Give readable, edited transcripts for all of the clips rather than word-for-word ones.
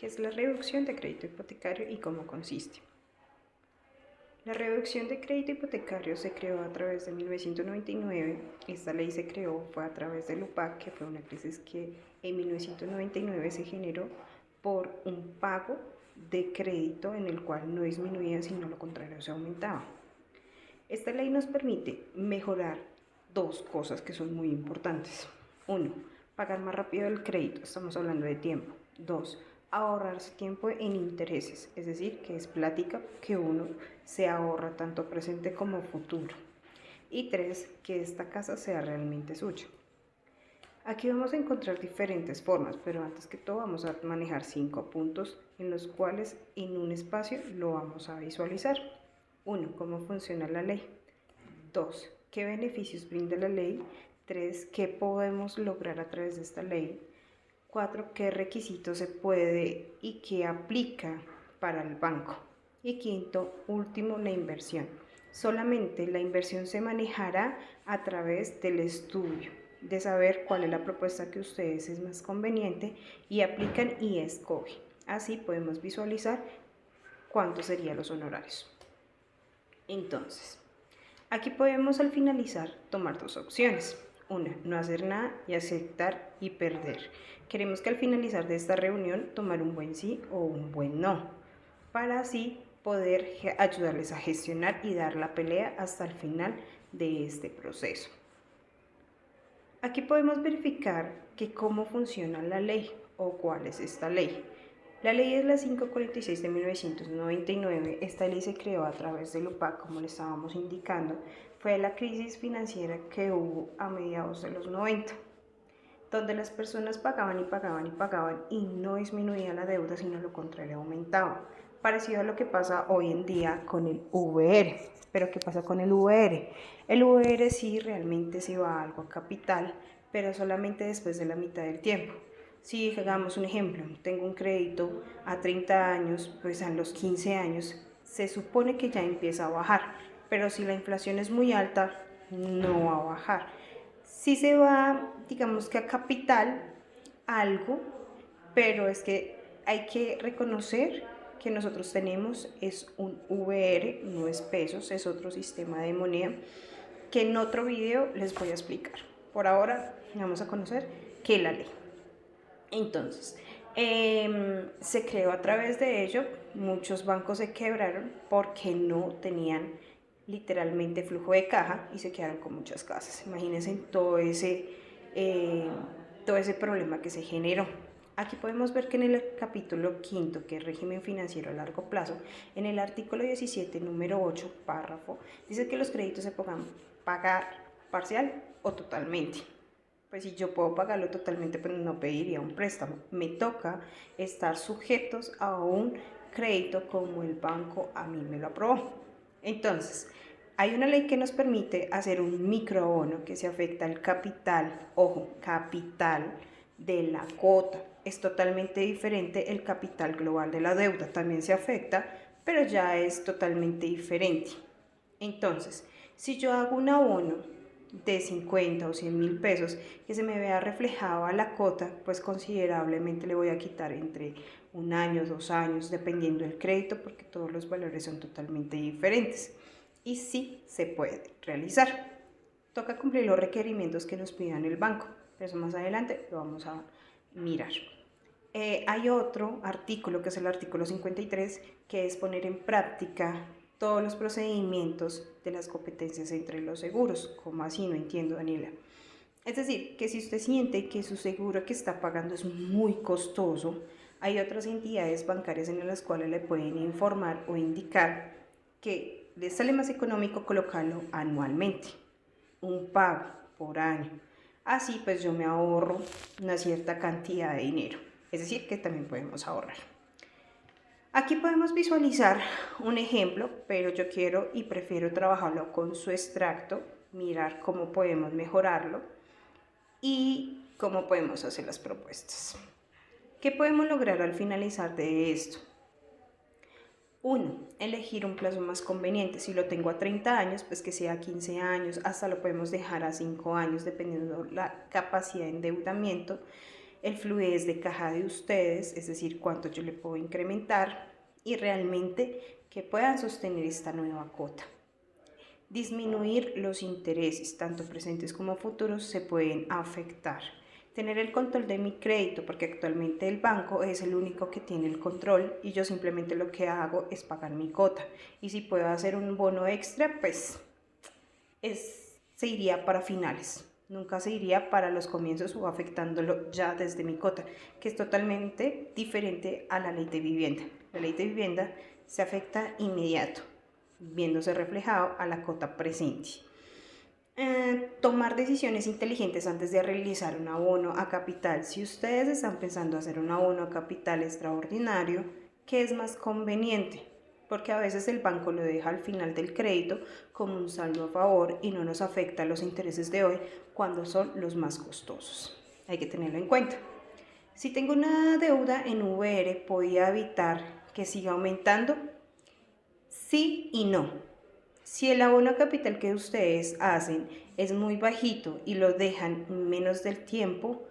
¿Qué es la reducción de crédito hipotecario y cómo consiste? La reducción de crédito hipotecario se creó a través de 1999. Esta ley se creó fue a través del UPAC, que fue una crisis que en 1999 se generó por un pago de crédito en el cual no disminuía, sino lo contrario, se aumentaba. Esta ley nos permite mejorar dos cosas que son muy importantes. Uno, pagar más rápido el crédito, estamos hablando de tiempo. Dos, ahorrarse tiempo en intereses, es decir, que es plática que uno se ahorra tanto presente como futuro. Y tres, que esta casa sea realmente suya. Aquí vamos a encontrar diferentes formas, pero antes que todo vamos a manejar 5 puntos en los cuales en un espacio lo vamos a visualizar. 1. ¿Cómo funciona la ley? 2. ¿Qué beneficios brinda la ley? 3. ¿Qué podemos lograr a través de esta ley? 4. ¿Qué requisitos se puede y qué aplica para el banco? Y quinto, último, la inversión. Solamente la inversión se manejará a través del estudio, de saber cuál es la propuesta que a ustedes es más conveniente y aplican y escogen. Así podemos visualizar cuántos serían los honorarios. Entonces, aquí podemos al finalizar tomar dos opciones. Una, no hacer nada y aceptar y perder. Queremos que al finalizar de esta reunión tomar un buen sí o un buen no, para así poder ayudarles a gestionar y dar la pelea hasta el final de este proceso. Aquí podemos verificar que cómo funciona la ley o cuál es esta ley. La ley es la 546 de 1999. Esta ley se creó a través del UPAC, como le estábamos indicando. Fue la crisis financiera que hubo a mediados de los 90, donde las personas pagaban y pagaban y pagaban y no disminuía la deuda, sino lo contrario, aumentaba. Parecido a lo que pasa hoy en día con el VR. Pero ¿qué pasa con el VR? El VR sí realmente se va algo a capital, pero solamente después de la mitad del tiempo. Si hagamos un ejemplo, tengo un crédito a 30 años, pues a los 15 años se supone que ya empieza a bajar, pero si la inflación es muy alta, no va a bajar. Sí se va, digamos que a capital algo, pero es que hay que reconocer que nosotros tenemos es un VR, no es pesos, es otro sistema de moneda que en otro video les voy a explicar. Por ahora vamos a conocer qué es la ley. Entonces, se creó a través de ello, muchos bancos se quebraron porque no tenían literalmente flujo de caja y se quedaron con muchas casas. Imagínense todo ese problema que se generó. Aquí podemos ver que en el capítulo quinto, que es régimen financiero a largo plazo, en el artículo 17, número 8, párrafo, dice que los créditos se puedan pagar parcial o totalmente. Pues si yo puedo pagarlo totalmente, pues no pediría un préstamo. Me toca estar sujetos a un crédito como el banco a mí me lo aprobó. Entonces, hay una ley que nos permite hacer un microbono que se afecta al capital, ojo, capital de la cuota. Es totalmente diferente el capital global de la deuda, también se afecta, pero ya es totalmente diferente. Entonces, si yo hago un abono de 50 o 100 mil pesos que se me vea reflejado a la cuota, pues considerablemente le voy a quitar entre un año, 2 años, dependiendo del crédito, porque todos los valores son totalmente diferentes. Y sí se puede realizar. Toca cumplir los requerimientos que nos pidan el banco, pero eso más adelante lo vamos a mirar. Hay otro artículo, que es el artículo 53, que es poner en práctica todos los procedimientos de las competencias entre los seguros. ¿Cómo así? No entiendo, Daniela. Es decir, que si usted siente que su seguro que está pagando es muy costoso, hay otras entidades bancarias en las cuales le pueden informar o indicar que les sale más económico colocarlo anualmente, un pago por año. Así pues yo me ahorro una cierta cantidad de dinero, es decir, que también podemos ahorrar. Aquí podemos visualizar un ejemplo, pero yo quiero y prefiero trabajarlo con su extracto, mirar cómo podemos mejorarlo y cómo podemos hacer las propuestas. ¿Qué podemos lograr al finalizar de esto? 1. Elegir un plazo más conveniente. Si lo tengo a 30 años, pues que sea 15 años, hasta lo podemos dejar a 5 años, dependiendo de la capacidad de endeudamiento. el fluidez de caja de ustedes, es decir, cuánto yo le puedo incrementar y realmente que puedan sostener esta nueva cuota. Disminuir los intereses, tanto presentes como futuros, se pueden afectar. Tener el control de mi crédito, porque actualmente el banco es el único que tiene el control y yo simplemente lo que hago es pagar mi cuota. Y si puedo hacer un bono extra, pues se iría para finales. Nunca se iría para los comienzos o afectándolo ya desde mi cuota, que es totalmente diferente a la ley de vivienda. La ley de vivienda se afecta inmediato, viéndose reflejado a la cuota presente. Tomar decisiones inteligentes antes de realizar un abono a capital. Si ustedes están pensando hacer un abono a capital extraordinario, ¿qué es más conveniente? Porque a veces el banco lo deja al final del crédito como un saldo a favor y no nos afecta los intereses de hoy cuando son los más costosos. Hay que tenerlo en cuenta. Si tengo una deuda en VR, ¿podría evitar que siga aumentando? Sí y no. Si el abono a capital que ustedes hacen es muy bajito y lo dejan menos del tiempo,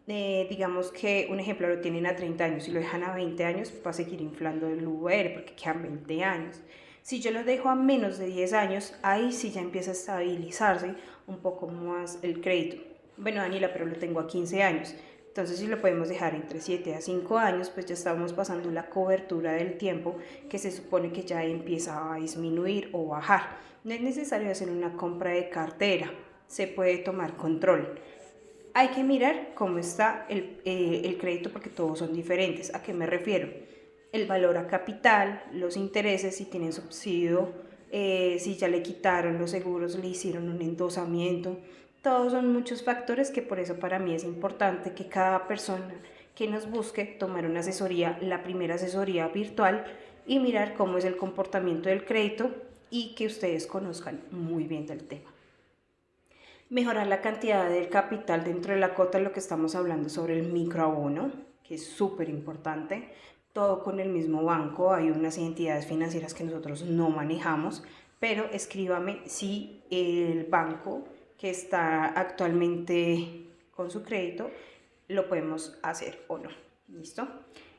digamos que un ejemplo lo tienen a 30 años y lo dejan a 20 años, va a seguir inflando el VR porque quedan 20 años. Si yo lo dejo a menos de 10 años, ahí sí ya empieza a estabilizarse un poco más el crédito. Bueno, Daniela, pero lo tengo a 15 años. Entonces, si lo podemos dejar entre 7 a 5 años, pues ya estamos pasando la cobertura del tiempo que se supone que ya empieza a disminuir o bajar. No es necesario hacer una compra de cartera, se puede tomar control. Hay que mirar cómo está el crédito porque todos son diferentes. ¿A qué me refiero? El valor a capital, los intereses, si tienen subsidio, si ya le quitaron los seguros, le hicieron un endosamiento. Todos son muchos factores que por eso para mí es importante que cada persona que nos busque tomar una asesoría, la primera asesoría virtual y mirar cómo es el comportamiento del crédito y que ustedes conozcan muy bien del tema. Mejorar la cantidad del capital dentro de la cuota, lo que estamos hablando sobre el microabono, que es súper importante. Todo con el mismo banco, hay unas entidades financieras que nosotros no manejamos, pero escríbame si el banco que está actualmente con su crédito lo podemos hacer o no. ¿Listo?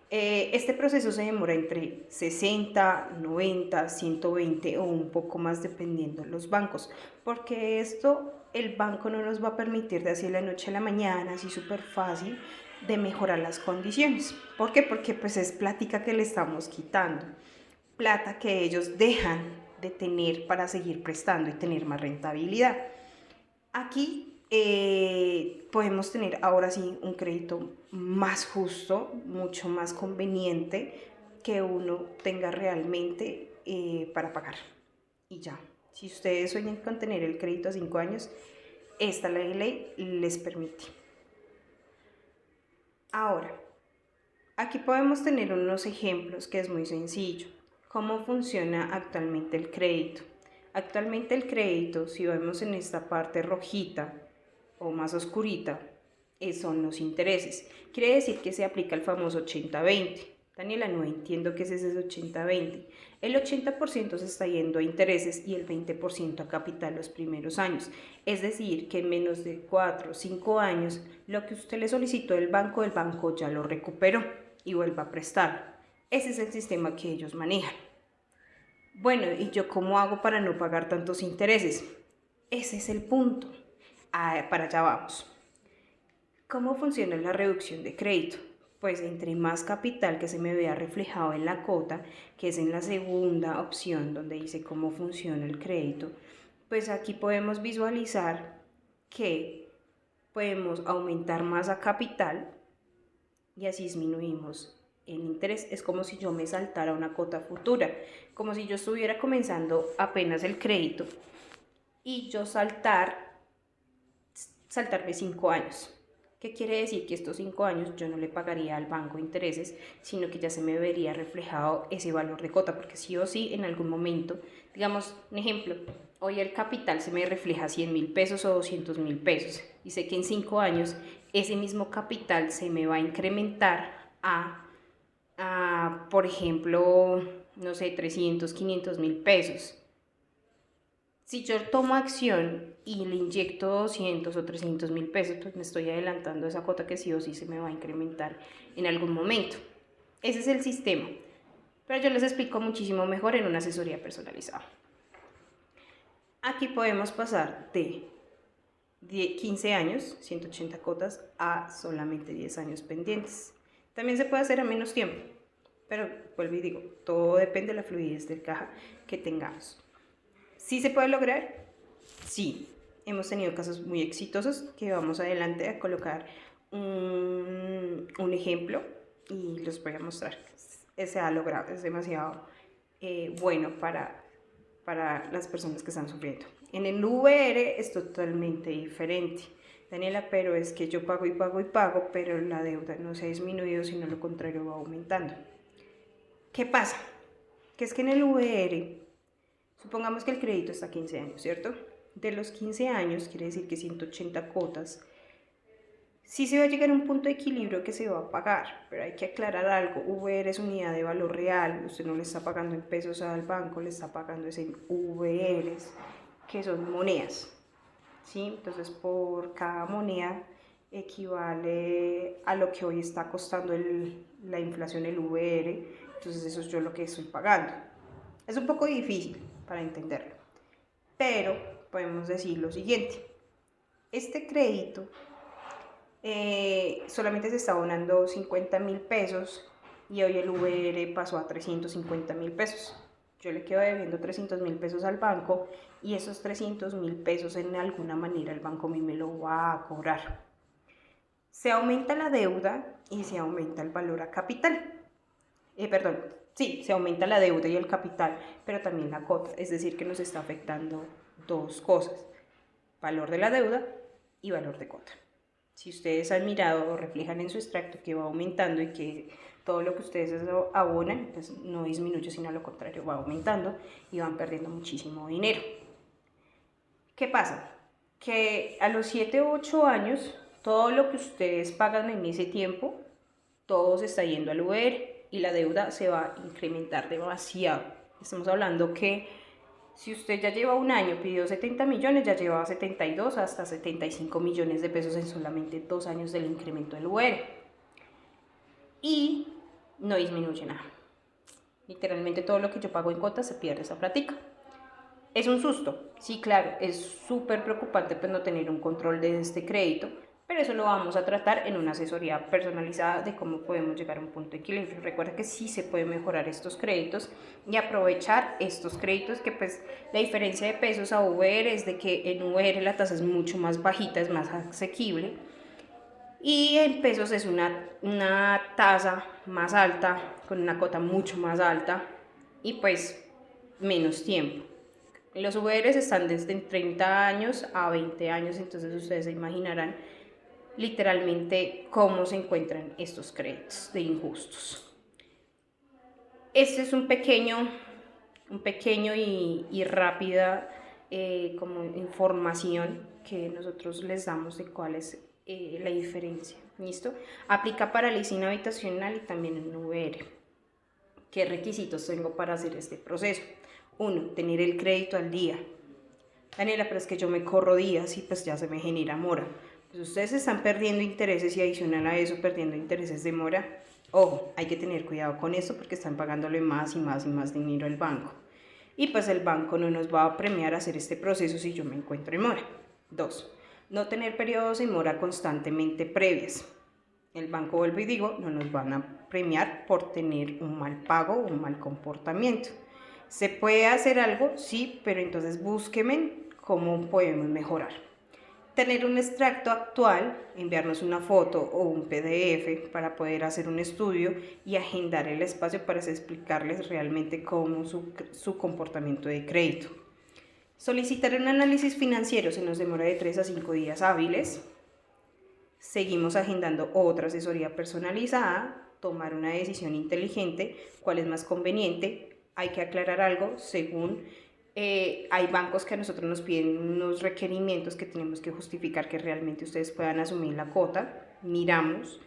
Este proceso se demora entre 60, 90, 120 o un poco más dependiendo de los bancos, porque esto el banco no nos va a permitir de así de la noche a la mañana, así súper fácil, de mejorar las condiciones. ¿Por qué? Porque pues es plática que le estamos quitando, plata que ellos dejan de tener para seguir prestando y tener más rentabilidad. Aquí podemos tener ahora sí un crédito más justo, mucho más conveniente que uno tenga realmente para pagar. Y ya, si ustedes sueñan con tener el crédito a 5 años, esta ley les permite. Ahora, aquí podemos tener unos ejemplos que es muy sencillo. ¿Cómo funciona actualmente el crédito? Actualmente el crédito, si vemos en esta parte rojita o más oscurita, son los intereses. Quiere decir que se aplica el famoso 80-20. Daniela, no entiendo qué es ese 80-20. El 80% se está yendo a intereses y el 20% a capital los primeros años. Es decir, que en menos de 4 o 5 años, lo que usted le solicitó del banco, el banco ya lo recuperó y vuelve a prestar. Ese es el sistema que ellos manejan. Bueno, ¿y yo cómo hago para no pagar tantos intereses? Ese es el punto. Para allá vamos. ¿Cómo funciona la reducción de crédito? Pues entre más capital que se me vea reflejado en la cuota, que es en la segunda opción donde dice cómo funciona el crédito, pues aquí podemos visualizar que podemos aumentar más a capital y así disminuimos el interés. Es como si yo me saltara una cuota futura, como si yo estuviera comenzando apenas el crédito y yo saltarme 5 años. ¿Qué quiere decir? Que estos 5 años yo no le pagaría al banco intereses, sino que ya se me vería reflejado ese valor de cuota, porque sí o sí en algún momento, digamos, un ejemplo, hoy el capital se me refleja 100.000 pesos o 200.000 pesos, y sé que en 5 años ese mismo capital se me va a incrementar por ejemplo, no sé, 300, 500.000 pesos. Si yo tomo acción y le inyecto 200 o 300.000 pesos, pues me estoy adelantando a esa cuota que sí o sí se me va a incrementar en algún momento. Ese es el sistema, pero yo les explico muchísimo mejor en una asesoría personalizada. Aquí podemos pasar de 15 años, 180 cuotas, a solamente 10 años pendientes. También se puede hacer a menos tiempo, pero vuelvo y digo, todo depende de la fluidez del caja que tengamos. ¿Sí se puede lograr? Sí. Hemos tenido casos muy exitosos que vamos adelante a colocar un ejemplo y los voy a mostrar. Se ha logrado, es demasiado bueno para las personas que están sufriendo. En el VR es totalmente diferente, Daniela, pero es que yo pago y pago y pago, pero la deuda no se ha disminuido, sino lo contrario, va aumentando. ¿Qué pasa? Que es que en el VR, supongamos que el crédito está a 15 años, ¿cierto? De los 15 años, quiere decir que 180 cuotas, sí se va a llegar a un punto de equilibrio que se va a pagar, pero hay que aclarar algo, VR es unidad de valor real, usted no le está pagando en pesos al banco, le está pagando en VRs, que son monedas, ¿sí? Entonces por cada moneda equivale a lo que hoy está costando la inflación el VR, entonces eso es yo lo que estoy pagando. Es un poco difícil para entenderlo, pero podemos decir lo siguiente, este crédito solamente se está abonando 50.000 pesos y hoy el VR pasó a 350.000 pesos. Yo le quedo debiendo 300.000 pesos al banco y esos 300.000 pesos en alguna manera el banco a mí me lo va a cobrar. Se aumenta la deuda y se aumenta el valor a capital. Se aumenta la deuda y el capital, pero también la cuota, es decir, que nos está afectando dos cosas, valor de la deuda y valor de cuota. Si ustedes han mirado o reflejan en su extracto que va aumentando y que todo lo que ustedes abonan, pues no disminuye, sino lo contrario, va aumentando y van perdiendo muchísimo dinero. ¿Qué pasa? Que a los 7 u 8 años, todo lo que ustedes pagan en ese tiempo, todo se está yendo al VR y la deuda se va a incrementar demasiado. Estamos hablando que si usted ya lleva un año, pidió 70 millones, ya lleva 72 hasta 75 millones de pesos en solamente 2 años del incremento del VR. Y no disminuye nada. Literalmente todo lo que yo pago en cuotas se pierde esa plática. Es un susto, sí, claro, es súper preocupante pues no tener un control de este crédito, pero eso lo vamos a tratar en una asesoría personalizada de cómo podemos llegar a un punto de equilibrio. Recuerda que sí se puede mejorar estos créditos y aprovechar estos créditos, que pues la diferencia de pesos a VR es de que en VR la tasa es mucho más bajita, es más asequible, y en pesos es una tasa más alta, con una cuota mucho más alta y pues menos tiempo. Los VRs están desde 30 años a 20 años, entonces ustedes se imaginarán literalmente cómo se encuentran estos créditos de injustos. Este es un pequeño y rápida como información que nosotros les damos de cuál es la diferencia. ¿Listo? Aplica para leasing habitacional y también en VR. ¿Qué requisitos tengo para hacer este proceso? 1. Tener el crédito al día. Daniela, pero es que yo me corro días y pues ya se me genera mora. Pues ustedes están perdiendo intereses y adicional a eso perdiendo intereses de mora. Ojo, hay que tener cuidado con eso porque están pagándole más y más y más dinero al banco. Y pues el banco no nos va a premiar hacer este proceso si yo me encuentro en mora. 2. No tener periodos de mora constantemente previas. El banco, vuelvo y digo, no nos van a premiar por tener un mal pago o un mal comportamiento. ¿Se puede hacer algo? Sí, pero entonces búsquenme cómo podemos mejorar. Tener un extracto actual, enviarnos una foto o un PDF para poder hacer un estudio y agendar el espacio para explicarles realmente cómo su comportamiento de crédito. Solicitar un análisis financiero se nos demora de 3 a 5 días hábiles. Seguimos agendando otra asesoría personalizada, tomar una decisión inteligente, cuál es más conveniente. Hay que aclarar algo, según hay bancos que a nosotros nos piden unos requerimientos que tenemos que justificar que realmente ustedes puedan asumir la cuota, miramos,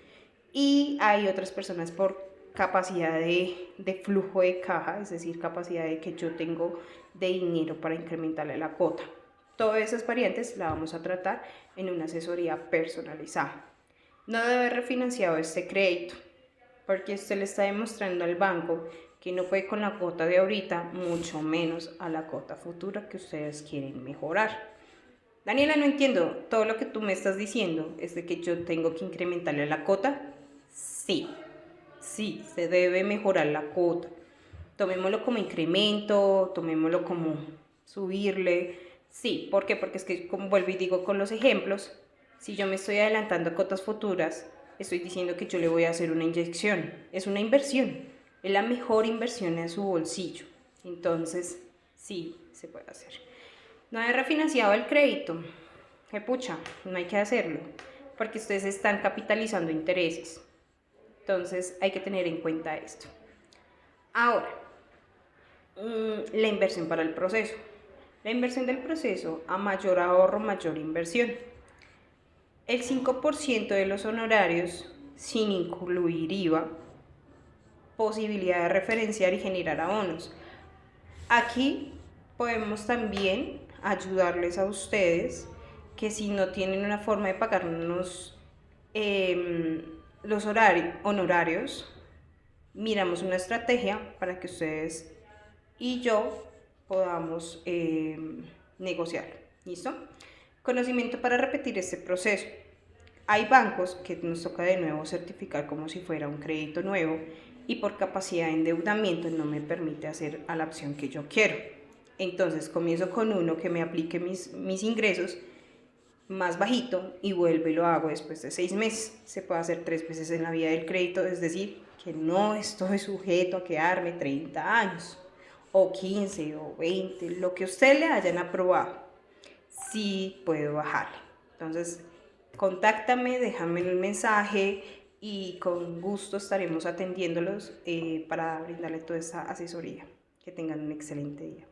y hay otras personas por capacidad de flujo de caja, es decir, capacidad de que yo tengo de dinero para incrementarle la cuota. Todas esas variantes las vamos a tratar en una asesoría personalizada. No debe haber refinanciado este crédito, porque usted le está demostrando al banco que no puede con la cuota de ahorita, mucho menos a la cuota futura que ustedes quieren mejorar. Daniela, no entiendo, todo lo que tú me estás diciendo es de que yo tengo que incrementarle la cuota. Sí, sí, se debe mejorar la cuota. Tomémoslo como incremento, tomémoslo como subirle. Sí, ¿por qué? Porque es que, como vuelvo y digo con los ejemplos, si yo me estoy adelantando a cuotas futuras, estoy diciendo que yo le voy a hacer una inyección. Es una inversión, es la mejor inversión en su bolsillo. Entonces, sí, se puede hacer. No he refinanciado el crédito. Que pucha, no hay que hacerlo, porque ustedes están capitalizando intereses. Entonces, hay que tener en cuenta esto. Ahora, la inversión para el proceso. La inversión del proceso, a mayor ahorro, mayor inversión. El 5% de los honorarios, sin incluir IVA, posibilidad de referenciar y generar abonos. Aquí podemos también ayudarles a ustedes que si no tienen una forma de pagarnos los honorarios, miramos una estrategia para que ustedes y yo podamos negociar. ¿Listo? Conocimiento para repetir este proceso. Hay bancos que nos toca de nuevo certificar como si fuera un crédito nuevo y por capacidad de endeudamiento no me permite hacer a la opción que yo quiero. Entonces comienzo con uno que me aplique mis ingresos más bajito y vuelvo y lo hago después de 6 meses. Se puede hacer 3 veces en la vida del crédito, es decir, que no estoy sujeto a quedarme 30 años o 15 o 20, lo que usted le hayan aprobado, sí puedo bajarle. Entonces, contáctame, déjame el mensaje y con gusto estaremos atendiéndolos para brindarle toda esta asesoría. Que tengan un excelente día.